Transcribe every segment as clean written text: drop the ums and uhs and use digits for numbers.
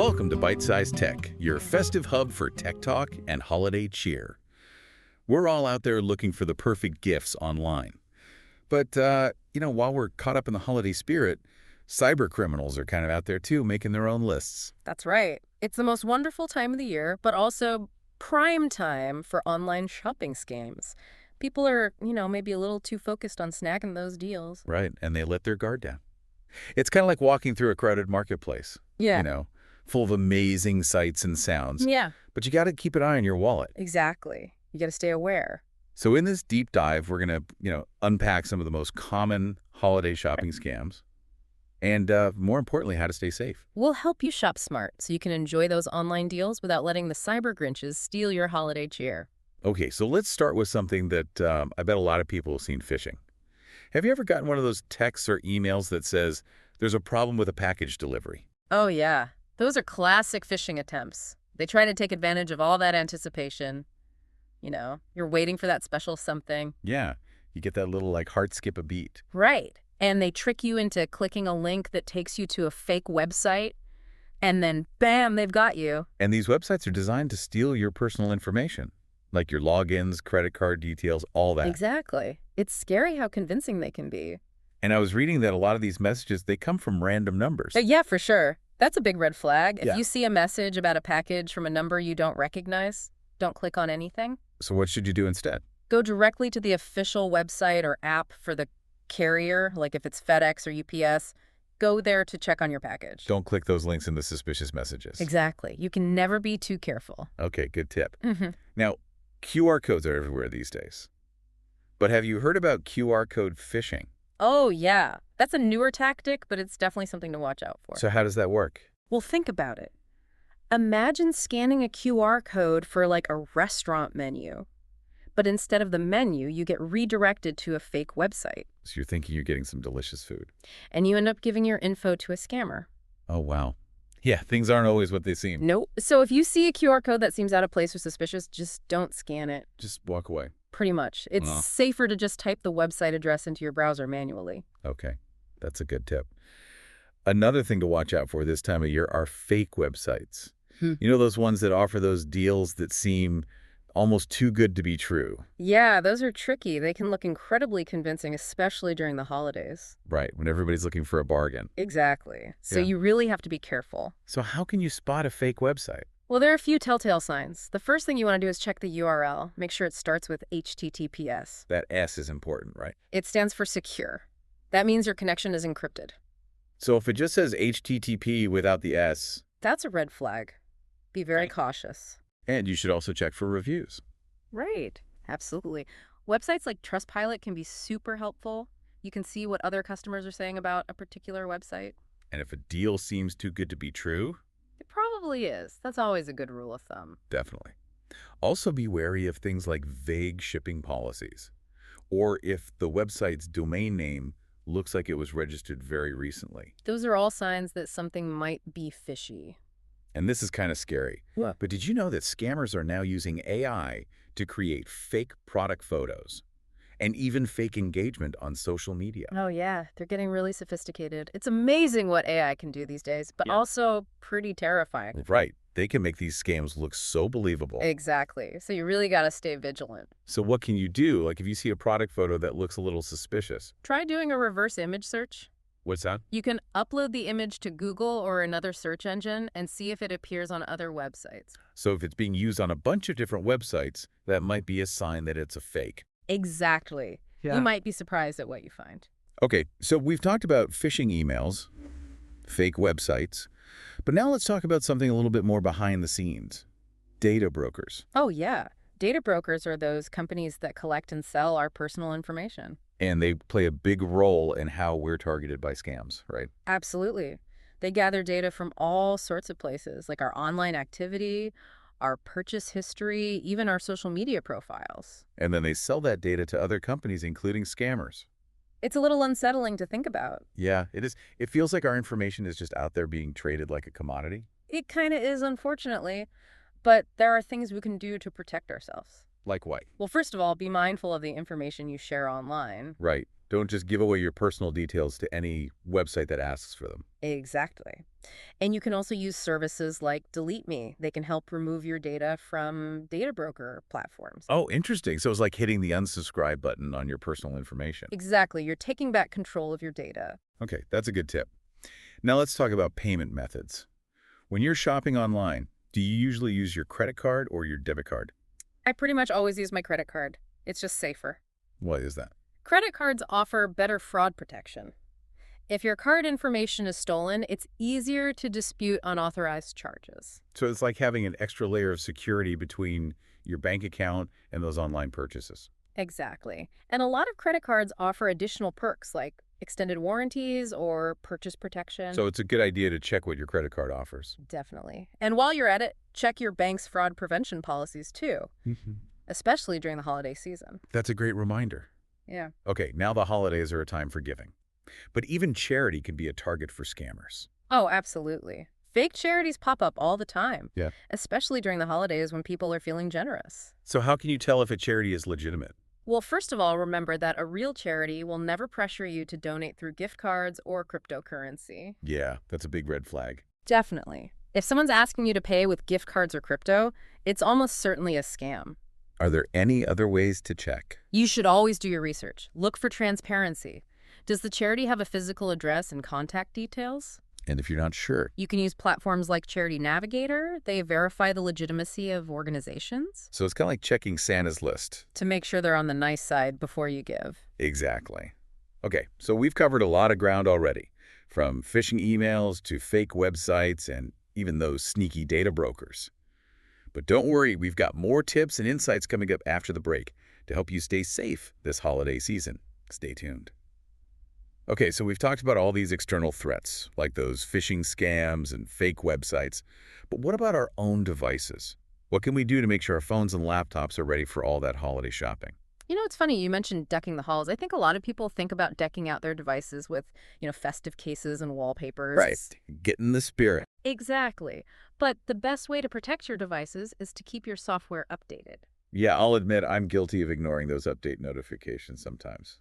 Welcome to Byte-Sized Tech, your festive hub for tech talk and holiday cheer. We're all out there looking for the perfect gifts online. But, while we're caught up in the holiday spirit, cyber criminals are kind of out there too, making their own lists. That's right. It's the most wonderful time of the year, but also prime time for online shopping scams. People are, maybe a little too focused on snagging those deals. Right, and they let their guard down. It's kind of like walking through a crowded marketplace. Yeah. Full of amazing sights and sounds. Yeah, But you got to keep an eye on your wallet. exactly. You got to stay aware. So in this deep dive, we're going to, unpack some of the most common holiday shopping scams and, more importantly, how to stay safe. We'll help you shop smart so you can enjoy those online deals without letting the cyber Grinches steal your holiday cheer. Okay, so let's start with something that I bet a lot of people have seen: phishing. Have you ever gotten one of those texts or emails that says there's a problem with a package delivery? Oh, yeah. Those are classic phishing attempts. They try to take advantage of all that anticipation. You're waiting for that special something. Yeah, you get that little heart skip a beat. Right. And they trick you into clicking a link that takes you to a fake website, and then bam, they've got you. And these websites are designed to steal your personal information, like your logins, credit card details, all that. Exactly. It's scary how convincing they can be. And I was reading that a lot of these messages, they come from random numbers. Yeah, for sure. That's a big red flag. Yeah. If you see a message about a package from a number you don't recognize, don't click on anything. So what should you do instead? Go directly to the official website or app for the carrier, like if it's FedEx or UPS. Go there to check on your package. Don't click those links in the suspicious messages. Exactly. You can never be too careful. Okay, good tip. Mm-hmm. Now, QR codes are everywhere these days. But have you heard about QR code phishing? Oh, yeah. That's a newer tactic, but it's definitely something to watch out for. So how does that work? Well, think about it. Imagine scanning a QR code for like a restaurant menu. But instead of the menu, you get redirected to a fake website. So you're thinking you're getting some delicious food. And you end up giving your info to a scammer. Oh, wow. Yeah, things aren't always what they seem. Nope. So if you see a QR code that seems out of place or suspicious, just don't scan it. Just walk away. Pretty much. It's safer to just type the website address into your browser manually. Okay, that's a good tip. Another thing to watch out for this time of year are fake websites. Those ones that offer those deals that seem almost too good to be true. Yeah, those are tricky. They can look incredibly convincing, especially during the holidays. Right, when everybody's looking for a bargain. Exactly. So Yeah. you really have to be careful. So how can you spot a fake website? Well, there are a few telltale signs. The first thing you want to do is check the URL. Make sure it starts with HTTPS. That S is important, right? It stands for secure. That means your connection is encrypted. So if it just says HTTP without the S, That's a red flag. Be very Right. cautious. and you should also check for reviews. Right. Absolutely. Websites like Trustpilot can be super helpful. You can see what other customers are saying about a particular website. And if a deal seems too good to be true, It probably is. That's always a good rule of thumb. definitely. Also be wary of things like vague shipping policies, or if the website's domain name looks like it was registered very recently. Those are all signs that something might be fishy. And this is kind of scary. What? But did you know that scammers are now using AI to create fake product photos and even fake engagement on social media? Oh, yeah. They're getting really sophisticated. It's amazing what AI can do these days, but Yeah. also pretty terrifying. Right. They can make these scams look so believable. Exactly. So you really got to stay vigilant. So what can you do? Like if you see a product photo that looks a little suspicious. Try doing a reverse image search. What's that? You can upload the image to Google or another search engine and see if it appears on other websites. So if it's being used on a bunch of different websites, that might be a sign that it's a fake. Exactly. Yeah. You might be surprised at what you find. Okay, so we've talked about phishing emails, fake websites, but now let's talk about something a little bit more behind the scenes. Data brokers. Oh, yeah. Data brokers are those companies that collect and sell our personal information. And they play a big role in how we're targeted by scams, right? Absolutely. They gather data from all sorts of places, like our online activity, our purchase history, even our social media profiles. And then they sell that data to other companies, including scammers. It's a little unsettling to think about. Yeah, it is. It feels like our information is just out there being traded like a commodity. It kind of is, unfortunately, but there are things we can do to protect ourselves. Like what? Well, first of all, be mindful of the information you share online. Right. Don't just give away your personal details to any website that asks for them. Exactly. And you can also use services like Delete Me. They can help remove your data from data broker platforms. Oh, interesting. So it's like hitting the unsubscribe button on your personal information. Exactly. You're taking back control of your data. Okay, that's a good tip. Now let's talk about payment methods. When you're shopping online, do you usually use your credit card or your debit card? I pretty much always use my credit card. It's just safer. Why is that? Credit cards offer better fraud protection. If your card information is stolen, it's easier to dispute unauthorized charges. So it's like having an extra layer of security between your bank account and those online purchases. Exactly. And a lot of credit cards offer additional perks like extended warranties or purchase protection. So it's a good idea to check what your credit card offers. Definitely. And while you're at it, check your bank's fraud prevention policies too, especially during the holiday season. That's a great reminder. Yeah. Okay, now the holidays are a time for giving. But even charity can be a target for scammers. Oh, absolutely. Fake charities pop up all the time. Yeah. Especially during the holidays when people are feeling generous. So how can you tell if a charity is legitimate? Well, first of all, remember that a real charity will never pressure you to donate through gift cards or cryptocurrency. Yeah, that's a big red flag. Definitely. If someone's asking you to pay with gift cards or crypto, it's almost certainly a scam. Are there any other ways to check? You should always do your research. Look for transparency. Does the charity have a physical address and contact details? And if you're not sure, You can use platforms like Charity Navigator. They verify the legitimacy of organizations so it's kind of like checking Santa's list. to make sure they're on the nice side before you give. Exactly. Okay, so we've covered a lot of ground already, from phishing emails to fake websites and even those sneaky data brokers. But don't worry, we've got more tips and insights coming up after the break to help you stay safe this holiday season. Stay tuned. Okay, so we've talked about all these external threats, like those phishing scams and fake websites. But what about our own devices? What can we do to make sure our phones and laptops are ready for all that holiday shopping? You know, it's funny, you mentioned decking the halls. I think a lot of people think about decking out their devices with, festive cases and wallpapers. Right, get in the spirit. Exactly. But the best way to protect your devices is to keep your software updated. Yeah, I'll admit I'm guilty of ignoring those update notifications sometimes,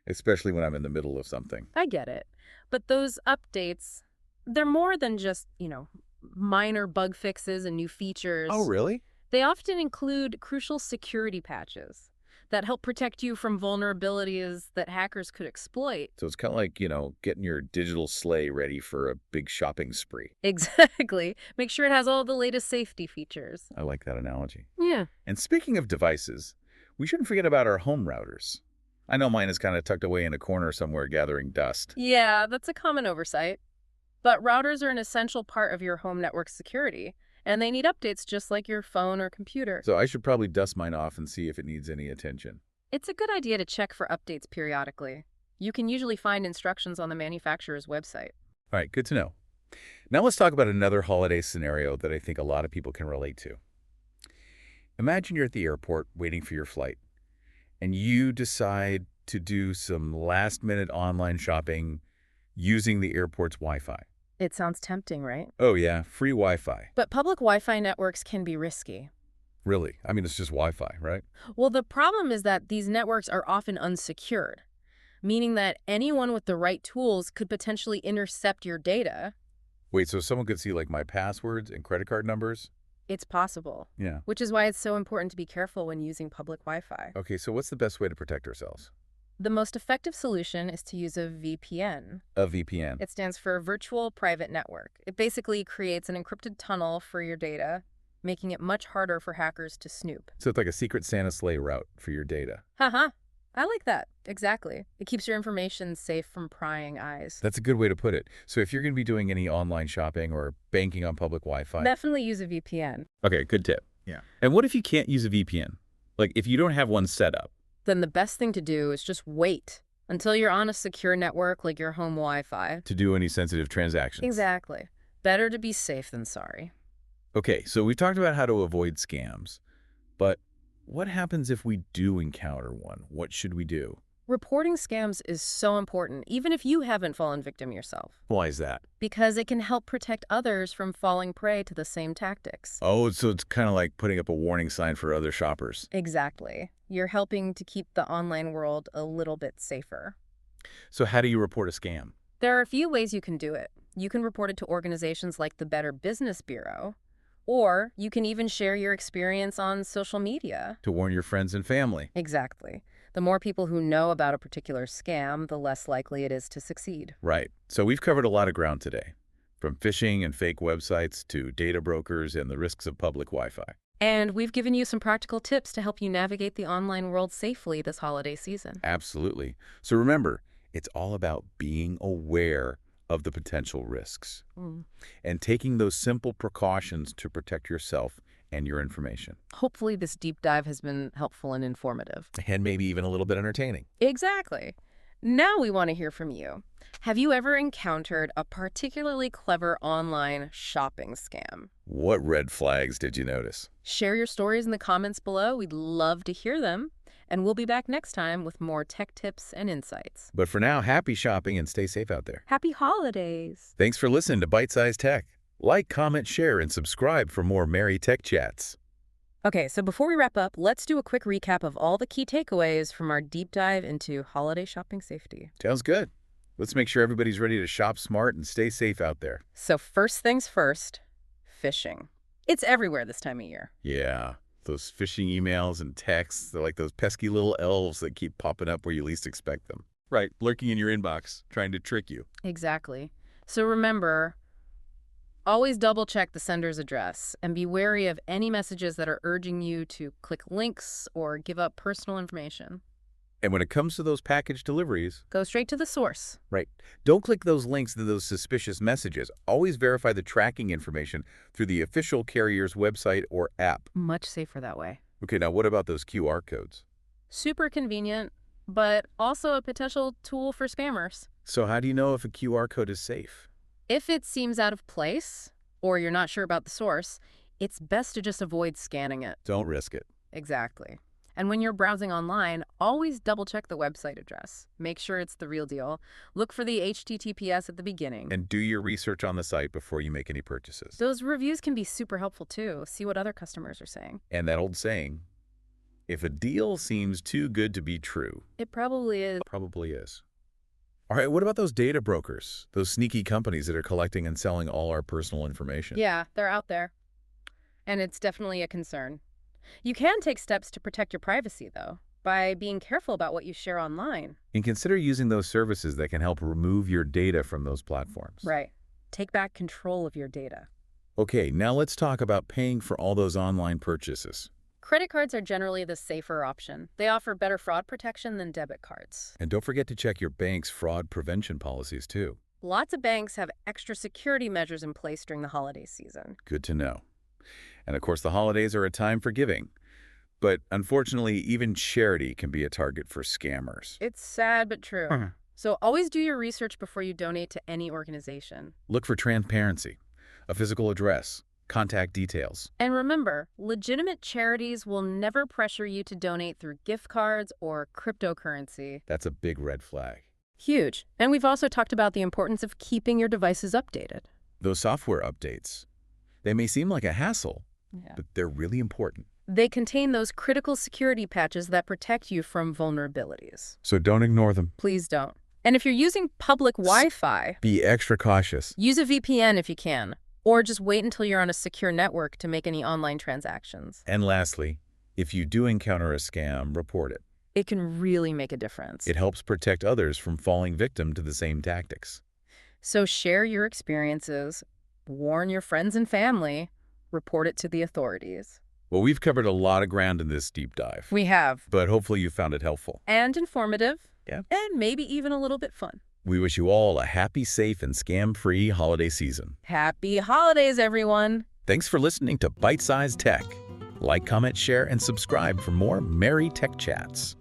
especially when I'm in the middle of something. I get it. But those updates, they're more than just, minor bug fixes and new features. Oh, really? They often include crucial security patches that help protect you from vulnerabilities that hackers could exploit. So it's kind of like, getting your digital sleigh ready for a big shopping spree. Exactly. Make sure it has all the latest safety features. I like that analogy. Yeah. And speaking of devices, we shouldn't forget about our home routers. I know mine is kind of tucked away in a corner somewhere gathering dust. Yeah, that's a common oversight. But routers are an essential part of your home network security, and they need updates just like your phone or computer. So I should probably dust mine off and see if it needs any attention. It's a good idea to check for updates periodically. You can usually find instructions on the manufacturer's website. All right, good to know. Now let's talk about another holiday scenario that I think a lot of people can relate to. Imagine you're at the airport waiting for your flight, and you decide to do some last-minute online shopping using the airport's Wi-Fi. It sounds tempting, right? Oh yeah, free Wi-Fi. But public Wi-Fi networks can be risky. Really? I mean, it's just Wi-Fi, right? Well, the problem is that these networks are often unsecured, meaning that anyone with the right tools could potentially intercept your data. Wait, so someone could see like my passwords and credit card numbers? It's possible. Yeah. Which is why it's so important to be careful when using public Wi-Fi. Okay, so what's the best way to protect ourselves? The most effective solution is to use a VPN. A VPN. It stands for Virtual Private Network. It basically creates an encrypted tunnel for your data, making it much harder for hackers to snoop. So it's like a secret Santa sleigh route for your data. Haha. I like that. Exactly. It keeps your information safe from prying eyes. That's a good way to put it. So if you're going to be doing any online shopping or banking on public Wi-Fi... Definitely use a VPN. Okay, good tip. Yeah. And what if you can't use a VPN? Like if you don't have one set up? Then the best thing to do is just wait until you're on a secure network like your home Wi-Fi. To do any sensitive transactions. Exactly. Better to be safe than sorry. Okay, so we've talked about how to avoid scams. But what happens if we do encounter one? What should we do? Reporting scams is so important, even if you haven't fallen victim yourself. Why is that? Because it can help protect others from falling prey to the same tactics. Oh, so it's kind of like putting up a warning sign for other shoppers. Exactly. You're helping to keep the online world a little bit safer. So how do you report a scam? There are a few ways you can do it. You can report it to organizations like the Better Business Bureau, or you can even share your experience on social media. To warn your friends and family. Exactly. The more people who know about a particular scam, the less likely it is to succeed. Right. So we've covered a lot of ground today, from phishing and fake websites to data brokers and the risks of public Wi-Fi. And we've given you some practical tips to help you navigate the online world safely this holiday season. Absolutely. So remember, it's all about being aware of the potential risks and taking those simple precautions to protect yourself and your information. Hopefully this deep dive has been helpful and informative. And maybe even a little bit entertaining. Exactly. Now we want to hear from you. Have you ever encountered a particularly clever online shopping scam? What red flags did you notice? Share your stories in the comments below. We'd love to hear them. And we'll be back next time with more tech tips and insights. But for now, happy shopping and stay safe out there. Happy holidays. Thanks for listening to Byte-Sized Tech. Like, comment, share, and subscribe for more merry tech chats. Okay, so before we wrap up, let's do a quick recap of all the key takeaways from our deep dive into holiday shopping safety. Sounds good. Let's make sure everybody's ready to shop smart and stay safe out there. So first things first, phishing. It's everywhere this time of year. Yeah, those phishing emails and texts, they're like those pesky little elves that keep popping up where you least expect them. Right, lurking in your inbox, trying to trick you. Exactly. So remember, always double-check the sender's address and be wary of any messages that are urging you to click links or give up personal information. And when it comes to those package deliveries, go straight to the source. Right. Don't click those links to those suspicious messages. Always verify the tracking information through the official carrier's website or app. Much safer that way. Okay, now what about those QR codes? Super convenient, but also a potential tool for spammers. So how do you know if a QR code is safe? If it seems out of place, or you're not sure about the source, it's best to just avoid scanning it. Don't risk it. Exactly. And when you're browsing online, always double-check the website address. Make sure it's the real deal. Look for the HTTPS at the beginning. And do your research on the site before you make any purchases. Those reviews can be super helpful too. See what other customers are saying. And that old saying, if a deal seems too good to be true, it probably is. Probably is. All right, what about those data brokers? Those sneaky companies that are collecting and selling all our personal information? Yeah, they're out there. And it's definitely a concern. You can take steps to protect your privacy, though, by being careful about what you share online. And consider using those services that can help remove your data from those platforms. Right. Take back control of your data. Okay, now let's talk about paying for all those online purchases. Credit cards are generally the safer option. They offer better fraud protection than debit cards. And don't forget to check your bank's fraud prevention policies, too. Lots of banks have extra security measures in place during the holiday season. Good to know. And of course, the holidays are a time for giving. But unfortunately, even charity can be a target for scammers. It's sad but true. So always do your research before you donate to any organization. Look for transparency, a physical address, contact details. And remember, legitimate charities will never pressure you to donate through gift cards or cryptocurrency. That's a big red flag. Huge. And we've also talked about the importance of keeping your devices updated. Those software updates, they may seem like a hassle, but they're really important. They contain those critical security patches that protect you from vulnerabilities. So don't ignore them. Please don't. And if you're using public Wi-Fi, be extra cautious. Use a VPN if you can, or just wait until you're on a secure network to make any online transactions. And lastly, if you do encounter a scam, report it. It can really make a difference. It helps protect others from falling victim to the same tactics. So share your experiences, warn your friends and family, report it to the authorities. Well, we've covered a lot of ground in this deep dive. We have. But hopefully you found it helpful. And informative. Yeah. And maybe even a little bit fun. We wish you all a happy, safe, and scam-free holiday season. Happy holidays, everyone. Thanks for listening to Byte-Sized Tech. Like, comment, share, and subscribe for more merry tech chats.